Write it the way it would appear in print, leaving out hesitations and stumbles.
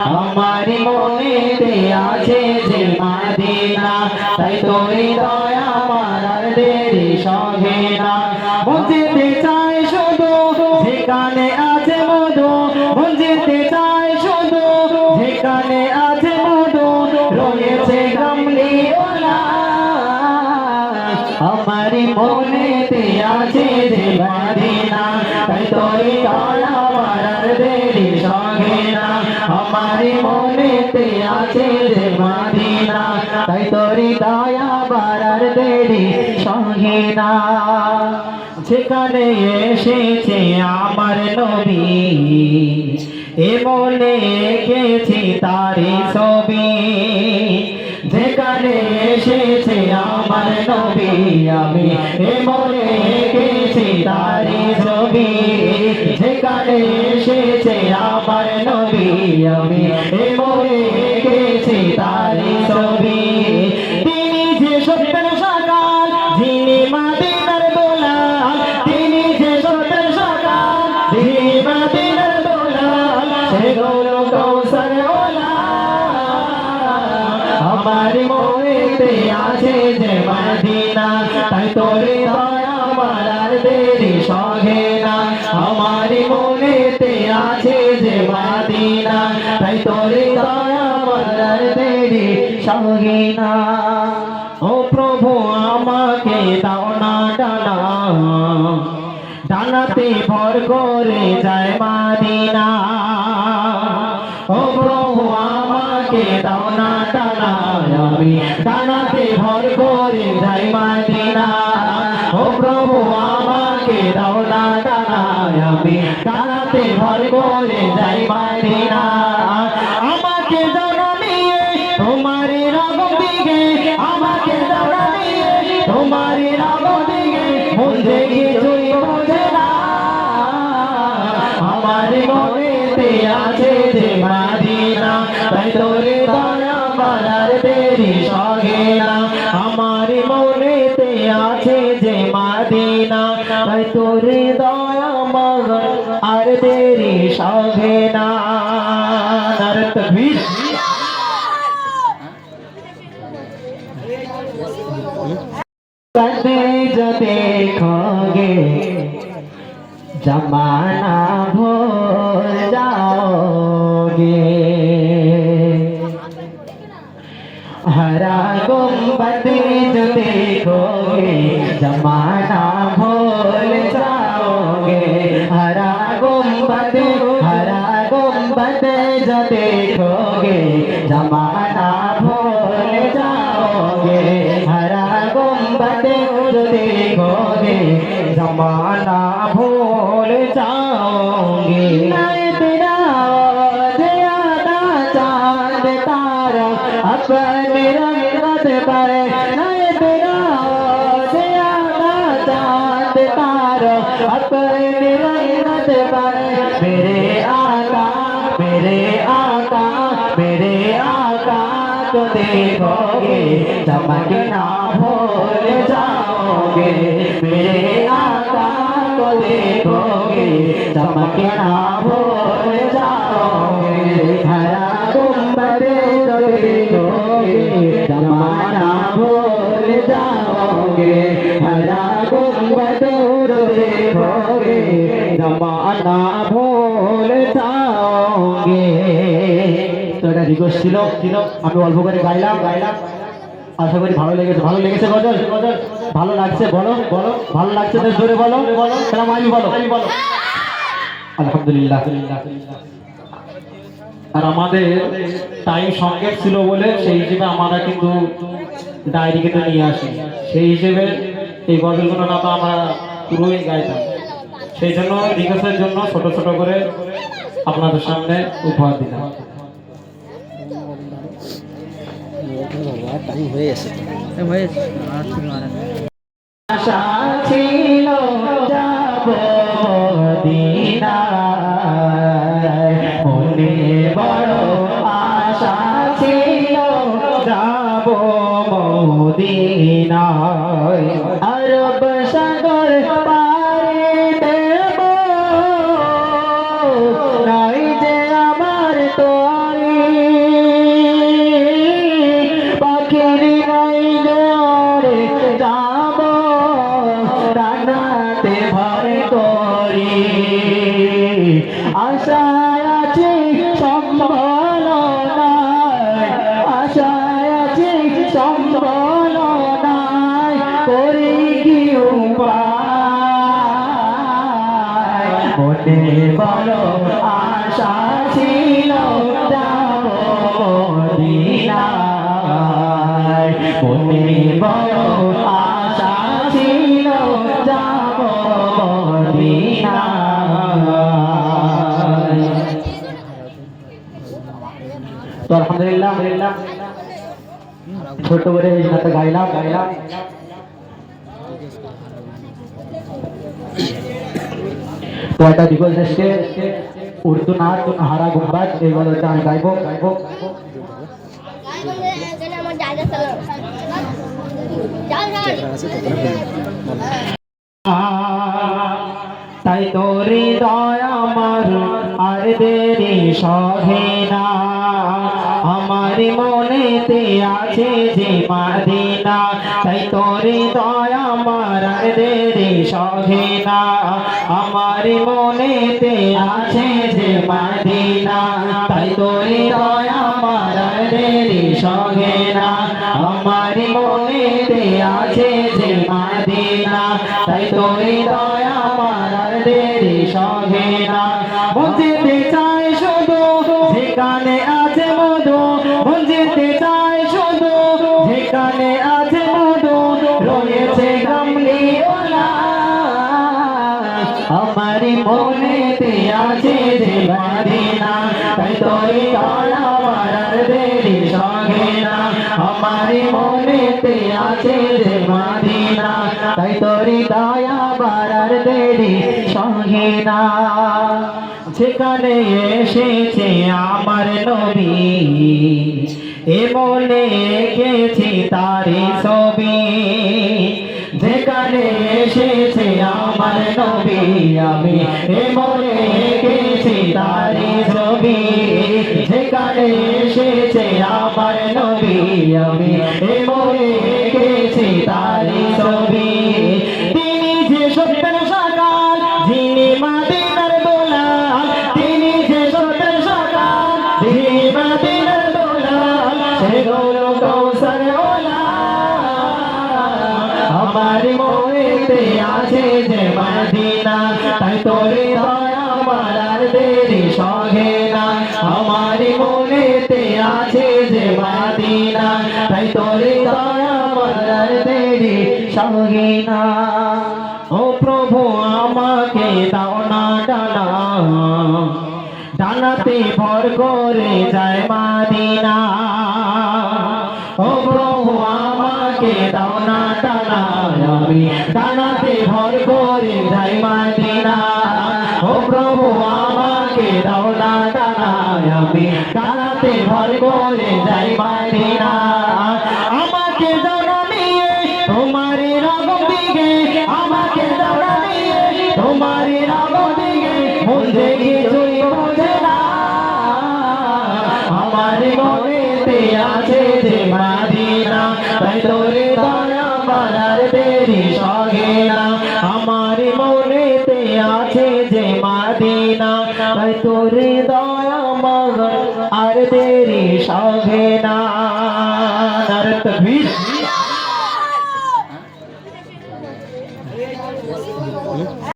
हमारी मोनेते आछे जे मदीना ताई तोरी दया मारार देरी संगे ना बुझते चाय शुधु जेखाने आछे मधु बुझते चाय शुधु जेखाने आछे मधु रयेछे कामलिवाला हमारी मोनेते आछे जे मदीना ताई तोरी दया मारार देरी संगे ना हमारी मोनेते आछे जे मदीना ताई तोरी दया बारार देरी संगे ना যেখানে এসেছে আমার নবী এমনে এঁকেছি তারি ছবি যেখানে এসেছে আমার নবী আমি এমনে এঁকেছি তারি ছবি যেখানে এসেছে আমার নবী আমি এমনে এঁকেছি তারি ছবি তিনি যে সত্যের সকাল যিনি মদিনার দোলাল তিনি যে সত্যের সকাল যিনি মদিনার দোলাল সে গৌর কৌশল ওলা আমার মনেতে আছে যে মদিনা তাই তোরে দয়া মারার দেরি সঙ্গে না আমার মনেতে আছে যে মদিনা তাই তোরে দয়া মারার দেরি সঙ্গে না ও প্রভু আমাকে দাও না ডানা ডানাতে ভর করে যায় মদিনা ও প্রভু আমাকে দাও না ডানা আমি ডানাতে ভর করে যাই মদিনা ও প্রভু আমাকে দাও না ডানা আমি ডানাতে ভর করে যাই মদিনা আমাকে জানা নিয়ে তোমার রগম দিকে আমাকে জানা নিয়ে তোমার রগম দিকে বুঝে কিছুই বোঝে না আমার মনেতে আছে যে মদিনা তাই তোরে দয়া মারার দেরি সঙ্গে না আমার মনেতে আছে যে মদিনা তাই তোরে দয়া মারার আর দেরি সঙ্গে না নারে তাকবীর कदे जो देखोगे जमाना भूल जाओगे हरा गुंबद जो देखोगे जमाना भूल जाओगे हरा गुंबद जो देखोगे जमाना भूल जाओगे हरा गुंबद जो देखोगे जमाना भूल जाओगे तेरा ज्यादा चांद तारा अपने रंगत पर तेरा ज्यादा चांद तारा अपने रंगत पर मेरे आका को देखोगे चमकना भूल जाओगे मेरे आका को देखोगे चमकना भूल जाओगे हरा गुंबद को देखोगे जमाना भूल जाओगे हरा गुंबद को देखोगे जमाना भूल जाओगे तो এটা রিকোয়েস্ট ছিল আমি অল্প করে গাইলাম আশা করি ভালো লেগেছে গজল ভালো লাগছে বলো ভালো লাগছে তো জোরে বলো সালাম আলী বলো আলহামদুলিল্লাহ আর আমাদের টাইম সংক্ষেপ ছিল বলে সেই হিসেবে আমরা কিন্তু ডায়েরি কিন্তু নিয়ে আসি সেই হিসেবে এই গজলগুলো না তো আমরা পুরোই গাইতাম সেই জন্য রিকোয়েস্টের জন্য ছোট ছোট করে আপনাদের সামনে উপহার দিলাম টাইম হয়ে গেছে আশা ছিল যাব মদিনায় মনে বড় আশা ছিল যাব মদিনায় আরব সাগর পাড়ি দেব নাই যে আমার তোরি আশায় আছি সম্বল নাই, আশায় আছি সম্বল নাই, করি কি উপায়, মনে বড় আশা ছিল যাব মদিনায়, মনে বড় আশা ছিল যাব মদিনায়। তো আলহামদুলিল্লাহ ছোট করে এই গানটা গাইলাম। তো একটা বিকল দেশকে উর্দু নাচ হারা গুম্বাদ এইগুলো আমি গাইবো। তাই তোরে দয়া আমার আর দেরি সহে না, আমার মনেতে আছে যে মদিনা, তাই তোরে দয়া আমার আর দেরি সহে না, আমার মনেতে আছে যে মদিনা, তাই তোরে দয়া আমার আর দেরি সহে না, আমার মনেতে আছে যে মদিনা, তাই তোরে দয়া আমার আর দেরি সহে না, বুঝতে চাই শুধু যেখানে আছে মধু, বুঝতে চাই শুধু যেখানে আছে মধু, রয়েছে কামলিওয়ালা, আমার মনেতে আছে যে মদিনা, তাই তোরে দয়া আমার আর দেরি সহে না, আমার মনেতে আছে যে মদিনা, তাই তোরে দয়া আমার আর দেরি সহে না, যেখানে এসেছে আমার নবী, এ মনে এঁকেছি তারি ছবি, যেখানে এসেছে আমার নবী, আমি এ মনে এঁকেছি তারি ছবি, যেখানে এসেছে আমার নবী, আমি এ মনে এঁকেছি তারি ছবি, তিনি যে সত্যের সকাল, যিনি মদিনার দোলাল, তিনি যে সত্যের সকাল, যিনি মদিনার দোলাল, সে গৌর কৌশল ওলা, আমার মনেতে আছে যে মদিনা, তাই তোরে দয়া আমার আর দেরি সহে না, আমার মনেতে আছে যে মদিনা, তাই তোরে দয়া আমার আর দেরি সহে না। ও প্রভু আমাকে দাও না ডানা, ডানাতে ভর করে যায় মদিনা, ও প্রভু আমাকে দাও না ডানা, আমি ডানাতে ভর করে যাই মদিনা, ও প্রভু আমাকে দাও না ডানা, আমি ডানাতে ভর করে যাই মদিনা, আমাকে জানা নিয়ে তোমার রগম দিকে, আমাকে জানা নিয়ে তোমার রগম দিকে, বুঝে কিছুই বোঝে না, আমার মনেতে আছে যে মদিনা, তাই তোরে দয়া আমার আর দেরি সহে না, আমার মনেতে আছে যে মদিনা, তাই তোরে দয়া আমার আর দেরি সহে না। নারে তাকবীর।